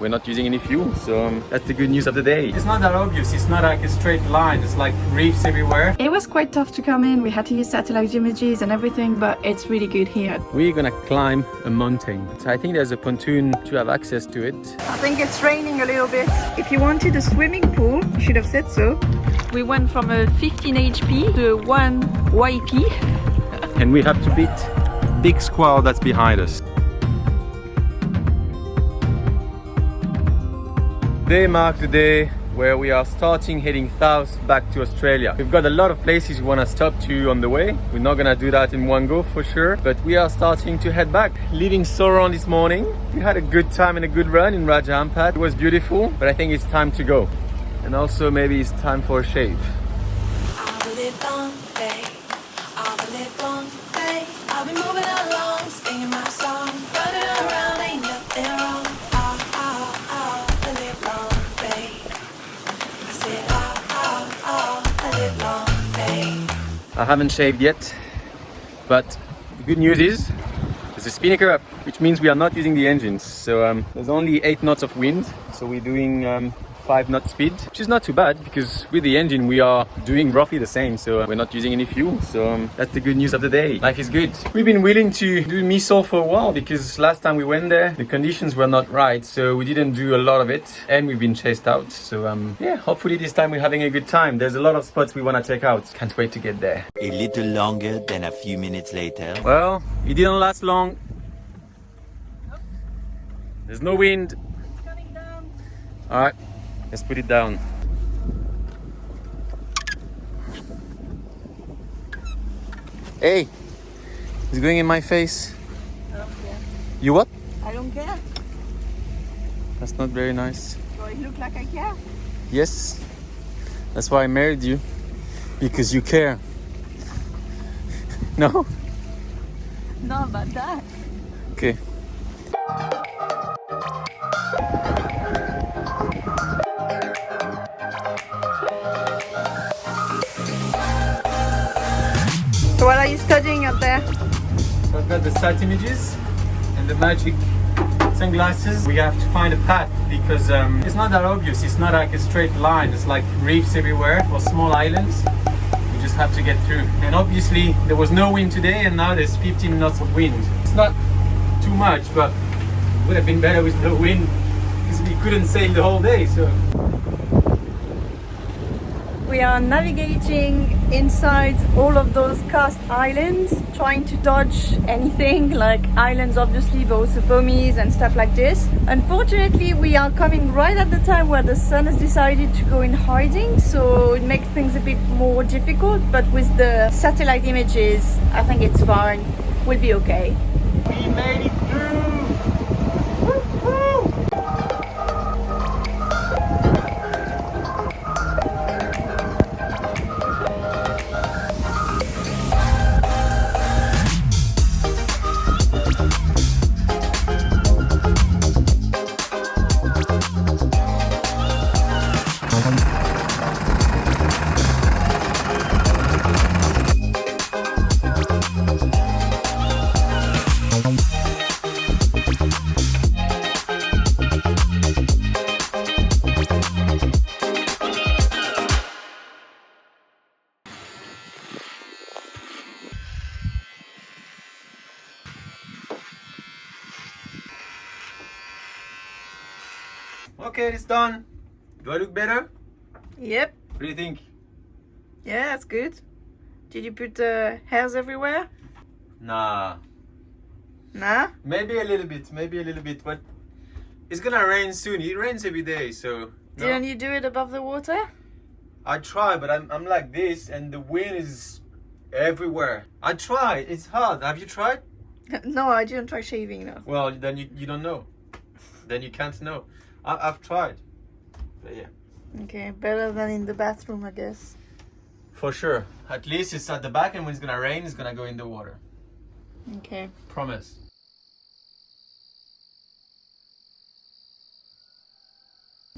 We're not using any fuel, so that's the good news of the day. It's not that obvious, it's not like a straight line, it's like reefs everywhere. It was quite tough to come in, we had to use satellite images and everything, but it's really good here. We're gonna climb a mountain. So I think there's a pontoon to have access to it. I think it's raining a little bit. If you wanted a swimming pool, you should have said so. We went from a 15 HP to a 1 YP. And we have to beat big squall that's behind us. Today marks the day where we are starting heading south back to Australia. We've got a lot of places we want to stop to on the way. We're not gonna do that in one go for sure, but we are starting to head back. Leaving Sauron this morning. We had a good time and a good run in Raja Ampat. It was beautiful, but I think it's time to go. And also maybe it's time for a shave. I'll be moving along, singing my song, running around, ain't nothing wrong. I live long, babe. I said, I live long, babe. I haven't shaved yet, but the good news is there's a spinnaker up, which means we are not using the engines. So there's only 8 knots of wind, so we're doing 5 knot speed, which is not too bad because with the engine we are doing roughly the same, so we're not using any fuel. So that's the good news of the day. Life is good. We've been willing to do Misool for a while because last time we went there the conditions were not right, so we didn't do a lot of it and we've been chased out. So yeah, hopefully this time we're having a good time. There's a lot of spots we want to check out. Can't wait to get there. A little longer than a few minutes later. Well, it didn't last long. There's no wind. It's coming down. All right, let's put it down. Hey, it's going in my face. I don't care. You what? I don't care. That's not very nice. Do I look like I care? Yes, that's why I married you. Because you care. No? Not about that. Okay. So what are you studying up there? So I've got the sat images and the magic sunglasses. We have to find a path because it's not that obvious, it's not like a straight line, it's like reefs everywhere or small islands. We just have to get through. And obviously there was no wind today and now there's 15 knots of wind. It's not too much, but it would have been better with no wind because we couldn't sail the whole day. So We are navigating inside all of those Karst islands, trying to dodge anything like islands obviously, but also bomies and stuff like this. Unfortunately, we are coming right at the time where the sun has decided to go in hiding, so it makes things a bit more difficult, but with the satellite images, I think it's fine. We'll be okay. we made it through! Okay, it's done. Do I look better? Yep. What do you think? Yeah, that's good. Did you put hairs everywhere? Nah. Nah? Maybe a little bit, but it's gonna rain soon. It rains every day, so... no. Didn't you do it above the water? I try, but I'm like this and the wind is everywhere. I tried, it's hard. Have you tried? No, I didn't try shaving, no. Well, then you don't know. Then you can't know. I've tried. But yeah. Okay, better than in the bathroom, I guess. For sure. At least it's at the back, and when it's gonna rain, it's gonna go in the water. Okay. Promise.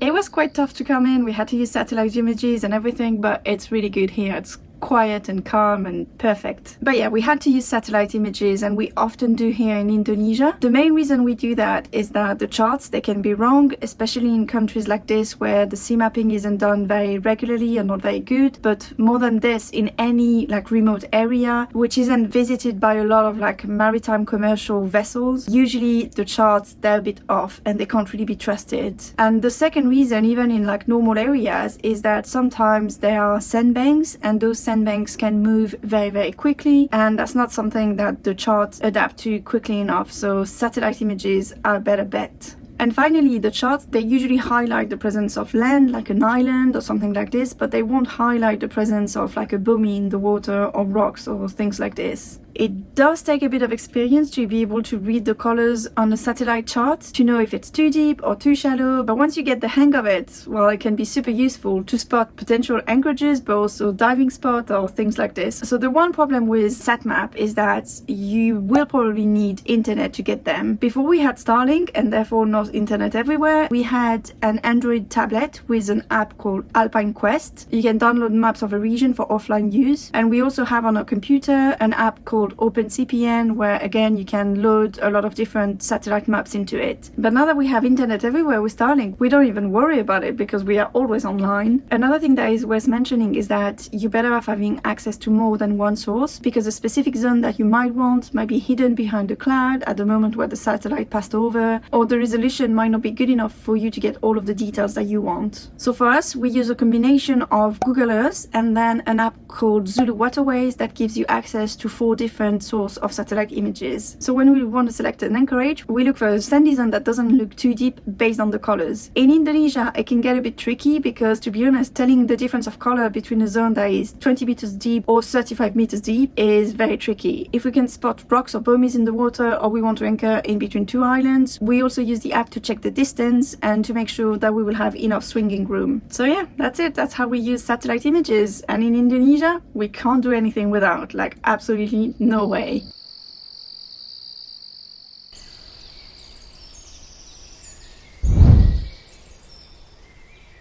It was quite tough to come in. We had to use satellite images and everything, but it's really good here. It's quiet and calm and perfect. But yeah, we had to use satellite images, and we often do here in Indonesia. The main reason we do that is that the charts, they can be wrong, especially in countries like this where the sea mapping isn't done very regularly and not very good. But more than this, in any like remote area which isn't visited by a lot of like maritime commercial vessels, usually the charts, they're a bit off and they can't really be trusted. And the second reason, even in like normal areas, is that sometimes there are sandbanks, and those sandbanks can move very, very quickly, and that's not something that the charts adapt to quickly enough. So satellite images are a better bet. And finally, the charts, they usually highlight the presence of land, like an island or something like this, but they won't highlight the presence of like a boomy in the water or rocks or things like this. It does take a bit of experience to be able to read the colors on a satellite chart to know if it's too deep or too shallow, but once you get the hang of it, well, it can be super useful to spot potential anchorages, but also diving spot or things like this. So the one problem with SatMap is that you will probably need internet to get them. Before we had Starlink, and therefore not internet everywhere, we had an Android tablet with an app called Alpine Quest. You can download maps of a region for offline use, and we also have on our computer an app called OpenCPN, where again you can load a lot of different satellite maps into it. But now that we have internet everywhere with Starlink, we don't even worry about it because we are always online. Another thing that is worth mentioning is that you're better off having access to more than one source, because a specific zone that you might want might be hidden behind a cloud at the moment where the satellite passed over, or the resolution might not be good enough for you to get all of the details that you want. So for us, we use a combination of Google Earth and then an app called Zulu Waterways that gives you access to 4 different source of satellite images. So when we want to select an anchorage, we look for a sandy zone that doesn't look too deep based on the colors. In Indonesia, it can get a bit tricky because, to be honest, telling the difference of color between a zone that is 20 meters deep or 35 meters deep is very tricky. If we can spot rocks or boomies in the water, or we want to anchor in between 2 islands, we also use the app to check the distance and to make sure that we will have enough swinging room. So yeah, that's it. That's how we use satellite images. And in Indonesia, we can't do anything without, like absolutely no way.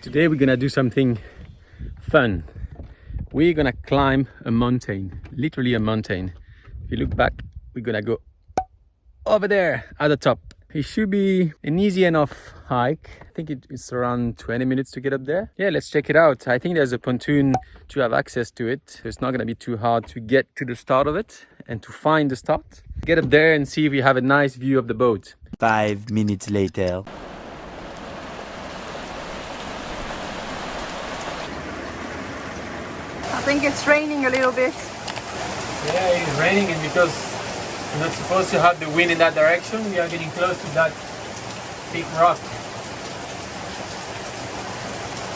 Today we're gonna do something fun. We're gonna climb a mountain, literally a mountain. If you look back, we're gonna go over there at the top. It should be an easy enough hike. I think it's around 20 minutes to get up there. Yeah, let's check it out. I think there's a pontoon to have access to it. It's not gonna be too hard to get to the start of it and to find the start. Get up there and see if we have a nice view of the boat. 5 minutes later. I think it's raining a little bit. Yeah, it's raining, and because we're not supposed to have the wind in that direction, we are getting close to that big rock.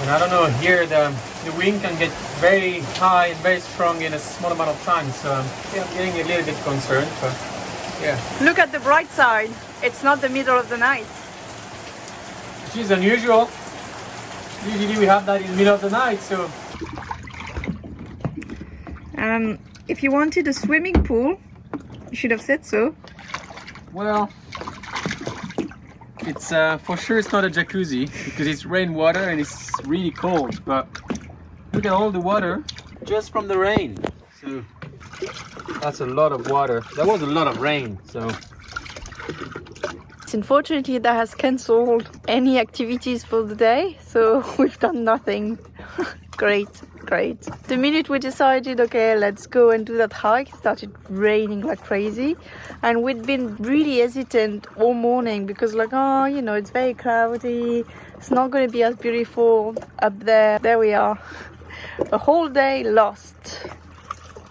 And I don't know, here the wind can get very high and very strong in a small amount of time, so yeah, I'm getting a little bit concerned, but yeah. Look at the bright side. It's not the middle of the night. Which is unusual. Usually we have that in the middle of the night, so... If you wanted a swimming pool, you should have said so. Well, it's for sure it's not a jacuzzi because it's rainwater and it's really cold, but look at all the water just from the rain. So that's a lot of water. That was a lot of rain, so Unfortunately, that has cancelled any activities for the day, so we've done nothing. Great. The minute we decided, okay, let's go and do that hike, it started raining like crazy, and we'd been really hesitant all morning because like, oh, you know, it's very cloudy, it's not going to be as beautiful up there. There we are, a whole day lost.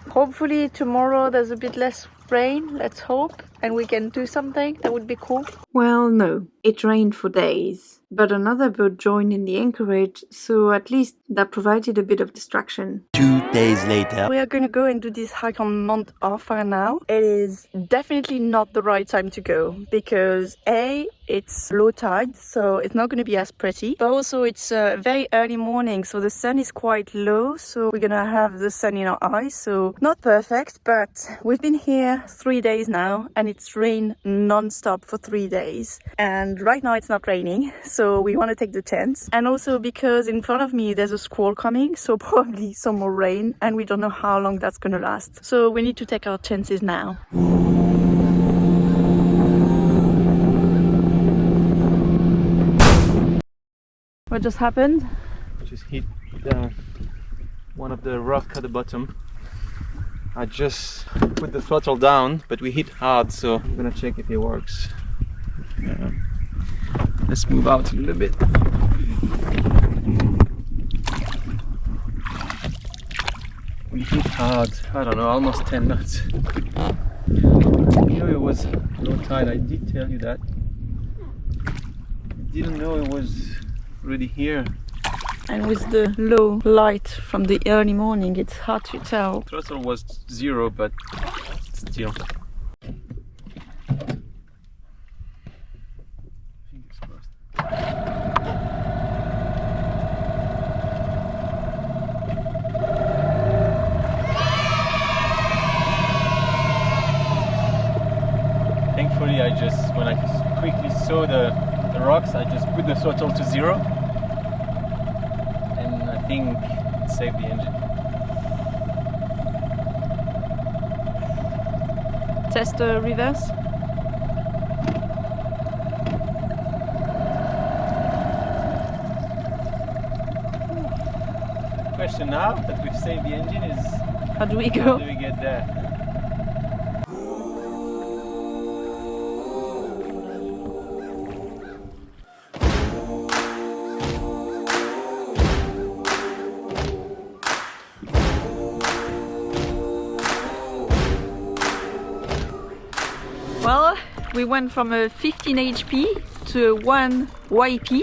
Hopefully tomorrow there's a bit less rain, let's hope, and we can do something. That would be cool. Well, no, it rained for days, but another boat joined in the anchorage, so at least that provided a bit of distraction. 2 days later. We are going to go and do this hike on Mount Harfat now. It is definitely not the right time to go because A, it's low tide, so it's not going to be as pretty, but also it's very early morning, so the sun is quite low, so we're going to have the sun in our eyes, so not perfect, but we've been here 3 days now and it it's rained non-stop for 3 days. And right now it's not raining, so we want to take the chance. And also because in front of me there's a squall coming, so probably some more rain, and we don't know how long that's gonna last. So we need to take our chances now. What just happened? Just hit one of the rock at the bottom. I just put the throttle down, but we hit hard, so I'm gonna check if it works. Let's move out a little bit. We hit hard, I don't know, almost 10 knots. I knew it was low tide, I did tell you that. I didn't know it was really here. And with the low light from the early morning, it's hard to tell. Throttle was 0, but still. Fingers crossed. Thankfully, when I quickly saw the rocks, I just put the throttle to 0. I think it saved the engine. Test the reverse. The question now that we've saved the engine is How do we how go? do we get there? Well, we went from a 15 HP to a 1 YP.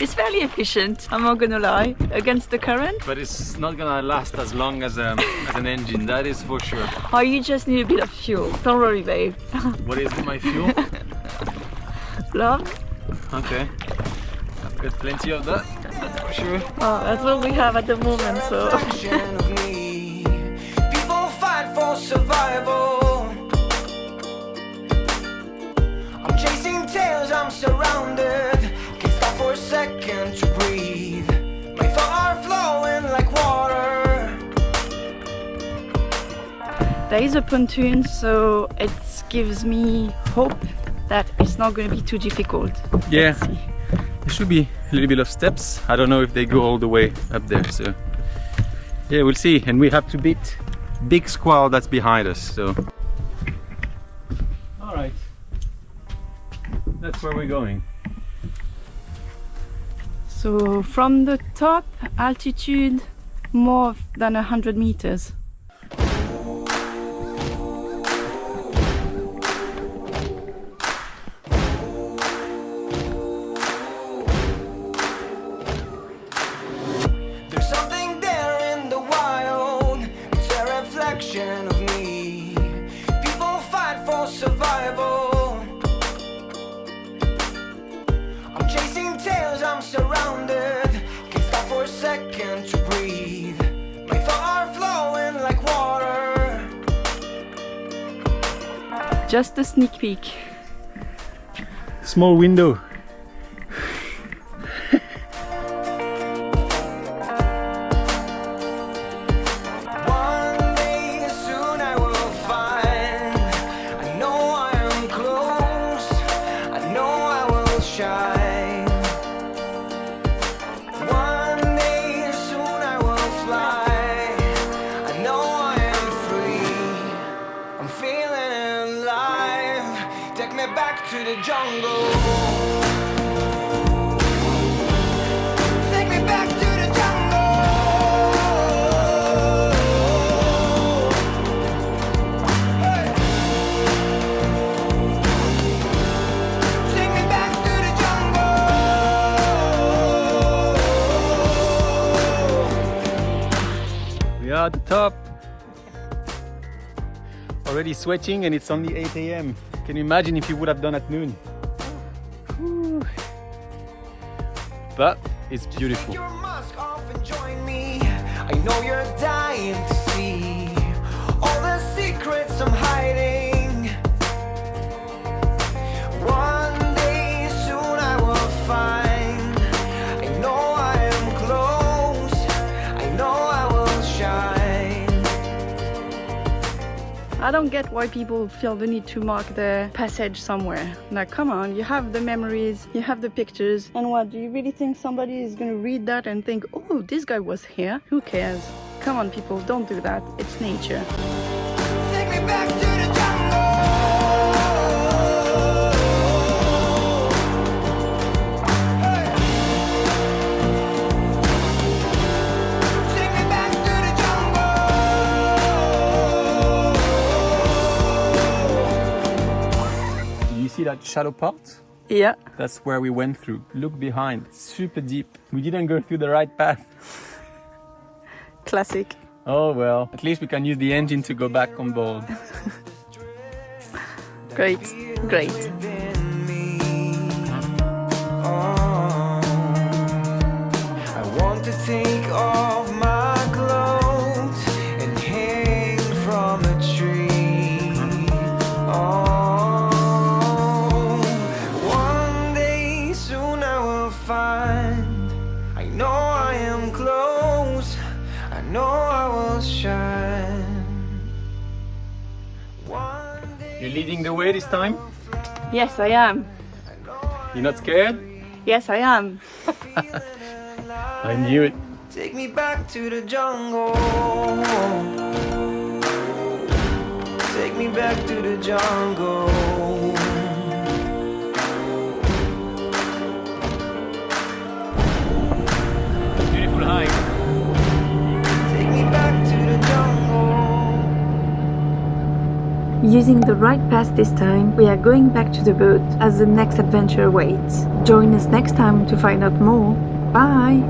It's fairly efficient, I'm not gonna lie, against the current. But it's not gonna last as long as an engine, that is for sure. Oh, you just need a bit of fuel. Don't worry, babe. What is my fuel? Love? Okay. I've got plenty of that, that's for sure. Oh, that's what we have at the moment, so. Reflection of me. People fight for survival. I'm chasing tails, I'm surrounded. Can't stop for a second to breathe. My thoughts are flowing like water. There is a pontoon, so it gives me hope that it's not going to be too difficult. Yeah. Let's see. There should be a little bit of steps. I don't know if they go all the way up there, so yeah, we'll see. And we have to beat big squall that's behind us, so all right, that's where we're going. So from the top, altitude more than 100 meters. There's something there in the wild. It's a reflection of me. People fight for survival. I'm chasing tails, I'm surrounded. Can't stop for a second to breathe. My thoughts are flowing like water. Just a sneak peek. Small window. One day soon I will find. I know I am close. I know I will shine. One day soon I will fly. I know I am free. I'm feeling alive. Take me back to the jungle. Take me back to the jungle. Hey. Take me back to the jungle. We are at the top. Already sweating and it's only 8 a.m. Can you imagine if you would have done at noon? Whew. But it's beautiful. Your mask off and join me. I know you're dying to see all the secrets I'm hiding. I don't get why people feel the need to mark the passage somewhere. Like, come on, you have the memories, you have the pictures, and what, do you really think somebody is gonna read that and think, oh, this guy was here? Who cares? Come on, people, don't do that. It's nature. Take me back to the jungle. Hey. Take me back to the jungle. Do you see that shadow part? Yeah. That's where we went through. Look behind, it's super deep. We didn't go through the right path. Classic. Oh well, at least we can use the engine to go back on board. Great, great. Within me. Oh, I want to take off my clothes and hang from a tree. Oh, one day soon I will find. I know I am close. I know I will shine. One day. You're leading the way this time? Yes, I am. You're not scared? Yes, I am. I knew it. Take me back to the jungle. Take me back to the jungle. Beautiful hike. Take me back to the jungle. Using the right path this time, we are going back to the boat as the next adventure awaits. Join us next time to find out more. Bye!